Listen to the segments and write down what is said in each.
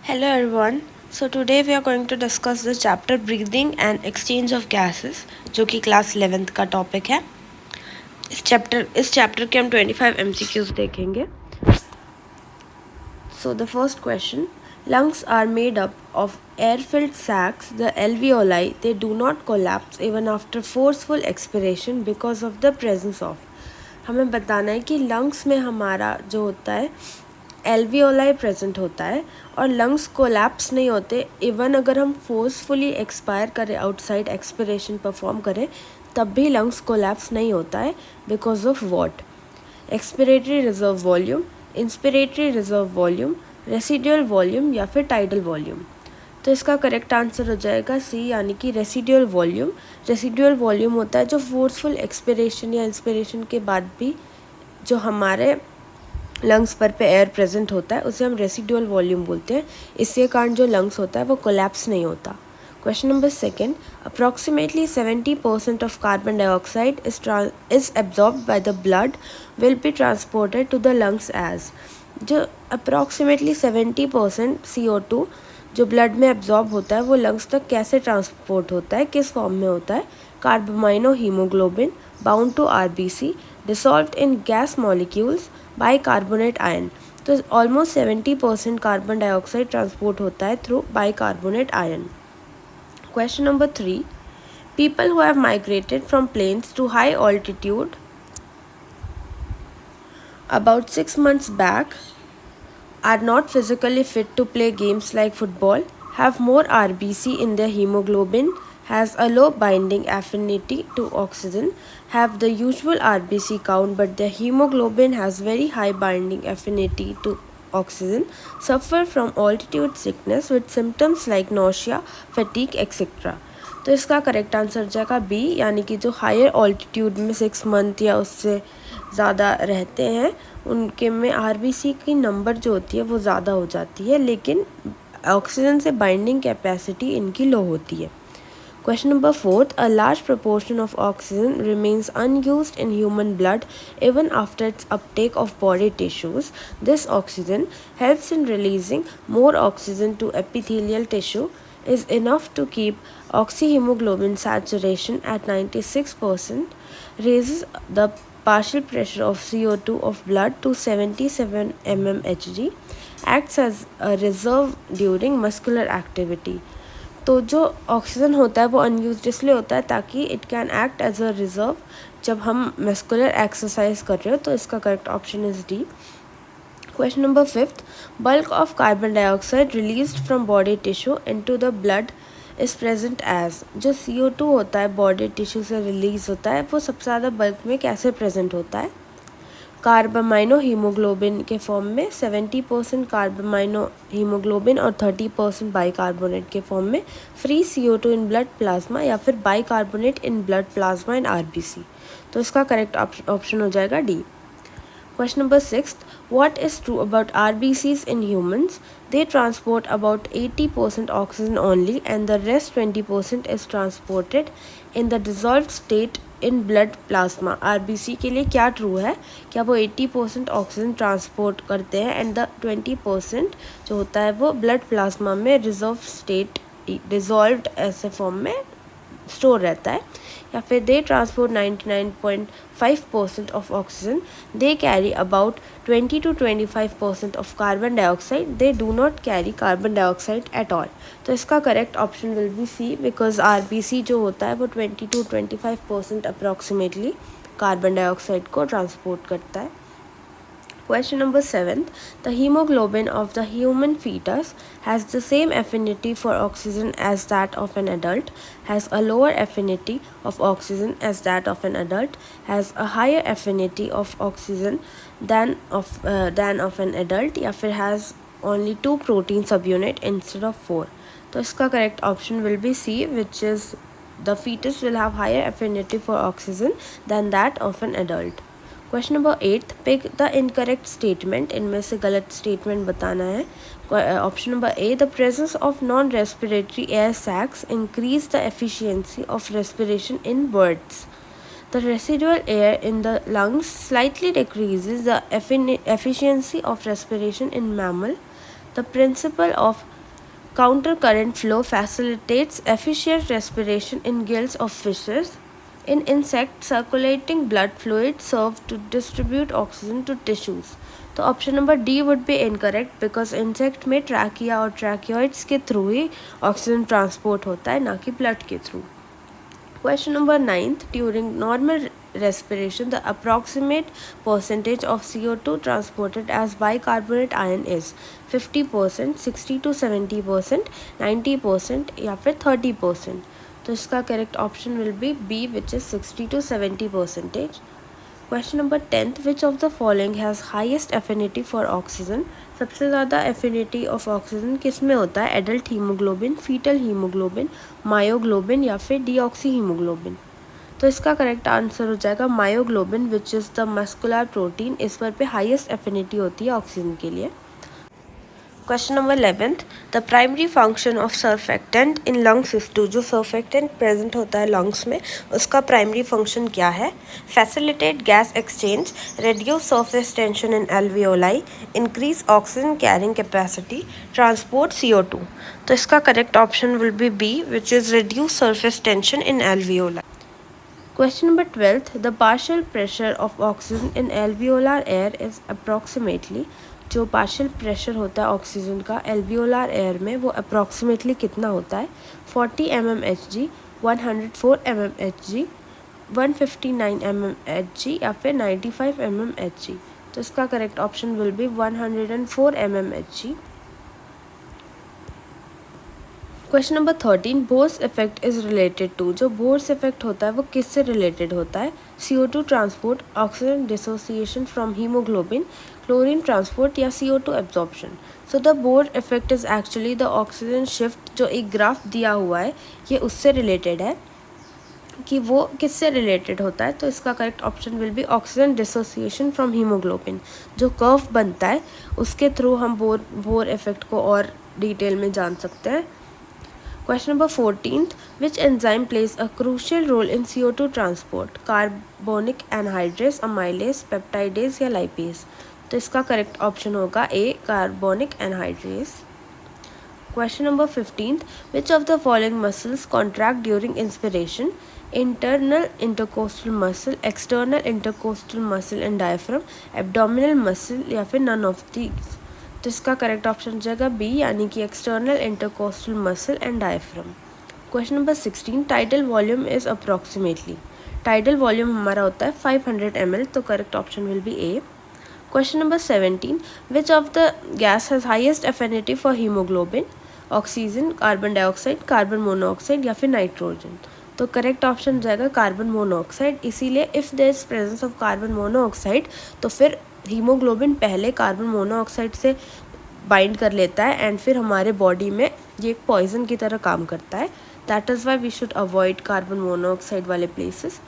Hello everyone. So today we are going to discuss the chapter breathing and exchange of gases जो कि class 11th का topic है. इस chapter के हम 25 MCQs देखेंगे. So the first question, lungs are made up of air-filled sacs, the alveoli. They do not collapse even after forceful expiration because of the presence of. हमें बताना है कि लंग्स में हमारा जो होता है एल्वियोलाई प्रेजेंट होता है और लंग्स कोलैप्स नहीं होते इवन अगर हम फोर्सफुली एक्सपायर करें, आउटसाइड एक्सपिरेशन परफॉर्म करें, तब भी लंग्स कोलैप्स नहीं होता है because of what? Expiratory reserve volume, inspiratory reserve volume, residual volume या फिर टाइडल वॉल्यूम. तो इसका करेक्ट आंसर हो जाएगा सी, यानी कि रेसिडुअल वॉल्यूम. रेसिडुअल वॉल्यूम होता है जो फोर्सफुल एक्सपिरेशन या इंस्पिरेशन के बाद भी जो हमारे लंग्स पर पे एयर प्रेजेंट होता है उसे हम रेसिडुअल वॉल्यूम बोलते हैं. इसके कारण जो लंग्स होता है वो कोलैप्स नहीं होता. Question number second, approximately 70% of carbon dioxide is absorbed by the blood will be transported to the lungs as. जो अप्रॉक्सीमेटली 70% CO2 जो ब्लड में एब्जॉर्ब होता है वो लंग्स तक कैसे ट्रांसपोर्ट होता है, किस फॉर्म में होता है? Carbamino haemoglobin bound to RBC dissolved in gas molecules bicarbonate ion. तो ऑलमोस्ट 70% कार्बन डाइऑक्साइड ट्रांसपोर्ट होता है through bicarbonate ion. Question number 3, people who have migrated from plains to high altitude about 6 months back are not physically fit to play games like football, have more RBC in their hemoglobin, has a low binding affinity to oxygen, have the usual RBC count but their hemoglobin has very high binding affinity to oxygen, suffer from altitude sickness with symptoms like nausea, fatigue, etc. तो इसका correct answer हो जाएगा B, यानी कि जो higher altitude में 6 month या उससे ज़्यादा रहते हैं उनके में RBC की नंबर जो होती है वो ज़्यादा हो जाती है, लेकिन ऑक्सीजन से बाइंडिंग कैपेसिटी इनकी लो होती है. Question number 4, a large proportion of oxygen remains unused in human blood even after its uptake of body tissues. This oxygen helps in releasing more oxygen to epithelial tissue, is enough to keep oxyhemoglobin saturation at 96%, raises the partial pressure of CO2 of blood to 77 mmHg, acts as a reserve during muscular activity. तो जो oxygen होता है वो unused इसलिए होता है ताकि it can act as a reserve जब हम मस्कुलर एक्सरसाइज कर रहे हो. तो इसका correct option is D. Question number 5, bulk of carbon dioxide released from body tissue into the blood is present as. जो CO2 होता है बॉडी टिश्यू से रिलीज होता है वो सबसे ज़्यादा बल्क में कैसे प्रेजेंट होता है? कार्बामाइनो हीमोग्लोबिन के फॉर्म में 70% कार्बामाइनो हीमोग्लोबिन और 30% बाइकार्बोनेट के फॉर्म में, free CO2 in blood plasma या फिर bicarbonate in blood plasma in RBC. तो इसका करेक्ट ऑप्शन हो जाएगा D. Question number 6, what is true about RBCs in humans? They transport about 80% oxygen only and the rest 20% is transported in the dissolved state in blood plasma. RBC के लिए क्या true है? क्या वो 80% oxygen transport करते हैं and the 20% जो होता है वो ब्लड प्लाज्मा में रिजर्व स्टेट डिजॉल्व्ड ऐसे फॉर्म में स्टोर रहता है, या फिर they transport 99.5% of oxygen, they carry about 20 to 25% of carbon dioxide, they do not carry carbon dioxide at all. तो इसका correct option will be C, because RBC जो होता है वो 20 to 25% अप्रॉक्सीमेटली कार्बन डाइऑक्साइड को ट्रांसपोर्ट करता है. Question number 7, the hemoglobin of the human fetus has the same affinity for oxygen as that of an adult, has a lower affinity of oxygen as that of an adult, has a higher affinity of oxygen than of an adult, या फिर has only 2 protein subunit instead of 4. तो इसका correct option will be C, which is the fetus will have higher affinity for oxygen than that of an adult. Question number 8, pick the incorrect statement. इनमें से गलत statement बताना है. Option number A, the presence of non respiratory air sacs increase the efficiency of respiration in birds. The residual air in the lungs slightly decreases the efficiency of respiration in mammal. The principle of Counter current flow facilitates efficient respiration in gills of fishes. In insects, circulating blood fluid serves to distribute oxygen to tissues. तो option number D would be incorrect because insect में trachea और ट्रैकियोइड्स के through ही oxygen transport होता है, ना कि blood के through. Question number 9th. During normal respiration, the approximate percentage of CO2 transported as bicarbonate ion is 50%, 60 to 70%, 90% या फिर 30%. तो इसका correct option will be B which is 60 to 70%. Question number 10th. Which of the following has highest affinity for oxygen? सबसे ज़्यादा affinity of oxygen किस में होता है? Adult haemoglobin, foetal haemoglobin, myoglobin या फिर डीऑक्सी हीमोग्लोबिन. तो इसका करेक्ट आंसर हो जाएगा myoglobin which is the muscular protein. इस पर पे हाईएस्ट एफिनिटी होती है ऑक्सीजन के लिए. Question number 11th. The primary function of surfactant in lung system. जो सर्फेक्टेंट प्रेजेंट होता है लंग्स में, उसका प्राइमरी फंक्शन क्या है? Facilitate gas exchange, reduce surface tension in alveoli, increase oxygen carrying capacity, transport CO2. तो इसका correct option will be B which is reduce surface tension in alveoli. Question number 12th. The partial pressure of oxygen in alveolar air is approximately. जो partial pressure होता है oxygen का एल्वियोलार air में, वो approximately कितना होता है? 40 mmHg, 104 mmHg, 159 mmHg या फिर 95 mmHg. तो इसका correct option will be 104 mmHg. Question number 13. Bohr's effect is related to. जो बोर्स इफेक्ट होता है वो किससे रिलेटेड होता है? CO2 transport, oxygen dissociation from haemoglobin, chlorine transport या CO2 absorption. So the Bohr effect is actually the oxygen shift. जो एक ग्राफ दिया हुआ है ये उससे रिलेटेड है कि वो किससे रिलेटेड होता है. तो इसका correct option will B oxygen dissociation from haemoglobin. जो कर्व बनता है उसके थ्रू हम बोर इफेक्ट को और डिटेल में जान सकते हैं. Question number 14th. Which enzyme plays a crucial role in CO2 transport? Carbonic anhydrase, amylase, peptidase या lipase. तो इसका करेक्ट ऑप्शन होगा A, carbonic anhydrase. Question number 15th. Which of the following muscles contract during inspiration? Internal intercostal muscle, external intercostal muscle and diaphragm, abdominal muscle या फिर none of these. तो इसका correct option हो जाएगा B, यानी कि external intercostal muscle and diaphragm. Question number 16. Tidal volume is approximately. Tidal volume हमारा होता है 500 ml. तो correct option will be A. Question number 17. Which of the gas has highest affinity for haemoglobin? Oxygen, carbon dioxide, carbon monoxide या फिर nitrogen. तो correct option हो जाएगा carbon monoxide. इसीलिए if there is presence of carbon monoxide तो फिर haemoglobin पहले carbon monoxide से बाइंड कर लेता है एंड फिर हमारे बॉडी में ये एक पॉइजन की तरह काम करता है. That is why we should avoid carbon monoxide वाले places.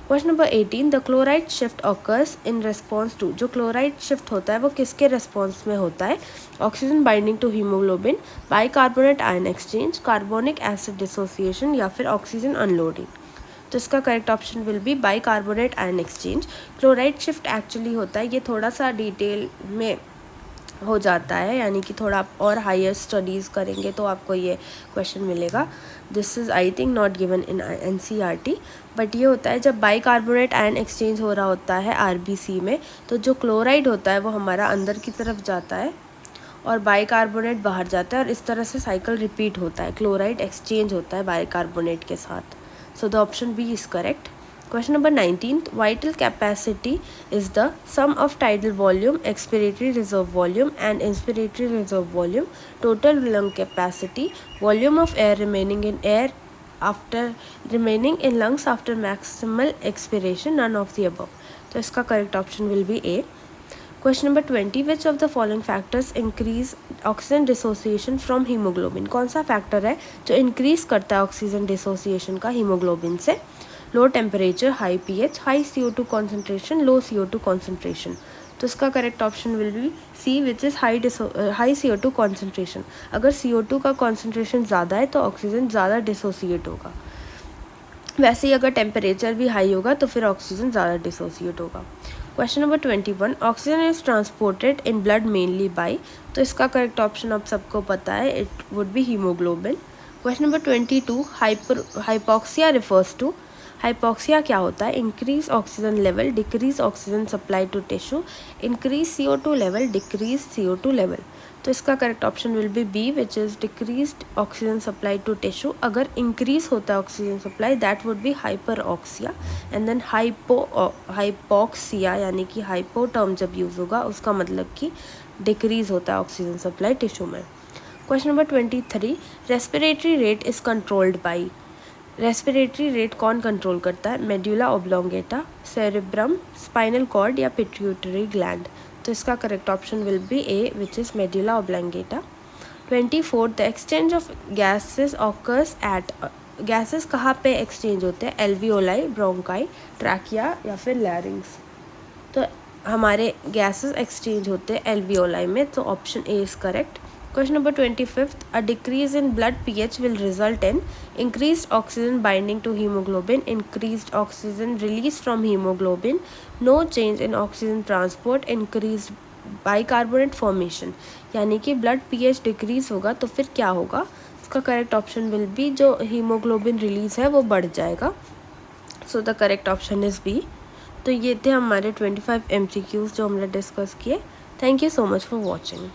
Question number 18. The chloride shift occurs in response to. जो क्लोराइड शिफ्ट होता है वो किसके रिस्पॉन्स में होता है? Oxygen binding to haemoglobin, bicarbonate ion exchange, carbonic acid dissociation या फिर ऑक्सीजन अनलोडिंग. तो इसका correct option will be bicarbonate ion exchange. Chloride shift actually होता है, ये थोड़ा सा डिटेल में हो जाता है, यानी कि थोड़ा आप और हायर स्टडीज़ करेंगे तो आपको ये क्वेश्चन मिलेगा. This is I think not given in NCERT. But ये होता है जब बाइकार्बोनेट आयन एक्सचेंज हो रहा होता है RBC में, तो जो क्लोराइड होता है वो हमारा अंदर की तरफ जाता है और बाइकार्बोनेट बाहर जाता है और इस तरह से साइकिल रिपीट होता है. क्लोराइड एक्सचेंज होता है बाइकार्बोनेट के साथ. So the option B is correct. Question number 19. Vital capacity is the sum of tidal volume, expiratory reserve volume and inspiratory reserve volume, total lung capacity, volume of air remaining in lungs after maximal expiration, none of the above. तो इसका correct option will be A. Question number 20. Which of the following factors increase oxygen dissociation from haemoglobin. कौन सा factor है जो increase करता है oxygen dissociation का haemoglobin से? Low temperature, high pH, high CO2 concentration, low CO2 concentration. तो इसका correct option will be C which is high CO2 concentration. अगर CO2 का कॉन्सेंट्रेशन ज़्यादा है तो ऑक्सीजन ज़्यादा डिसोसिएट होगा. वैसे ही अगर टेम्परेचर भी हाई होगा तो फिर ऑक्सीजन ज़्यादा डिसोसिएट होगा. Question number 21, oxygen is transported in blood mainly by, तो इसका करेक्ट ऑप्शन आप सबको पता है, it would be haemoglobin. Question number 22, hypoxia refers to, hypoxia क्या होता है? Increase oxygen level, decrease oxygen supply to tissue, increase CO2 level, decrease CO2 level. तो इसका correct option will be B, which is decreased oxygen supply to tissue. अगर increase होता है oxygen supply, that would be hyperoxia, and then hypoxia यानी कि hypo term जब use होगा उसका मतलब कि डिक्रीज होता है ऑक्सीजन सप्लाई टिश्यू में। Question number 23, respiratory rate is controlled by, respiratory rate कौन कंट्रोल करता है? Medulla oblongata, cerebrum, spinal cord या पिट्यूटरी ग्लैंड। तो इसका correct option will be A, which is medulla oblongata. 24, the exchange of gases occurs at, gases कहाँ पे exchange होते हैं? एल्वियोलाई, ब्रोंकाई, ट्रैकिया या फिर लैरिंग्स। तो हमारे गैसेस एक्सचेंज होते हैं एल्वियोलाई में, तो option A is correct. Question number 25th, a decrease in blood pH will result in increased oxygen binding to hemoglobin, increased oxygen release from hemoglobin, no change in oxygen transport, increased bicarbonate formation। यानी कि blood pH decrease होगा तो फिर क्या होगा? इसका correct option will be, जो haemoglobin release है वो बढ़ जाएगा। So the correct option is B. तो ये थे हमारे 25 MCQs जो हमने डिस्कस किए। Thank you so much for watching.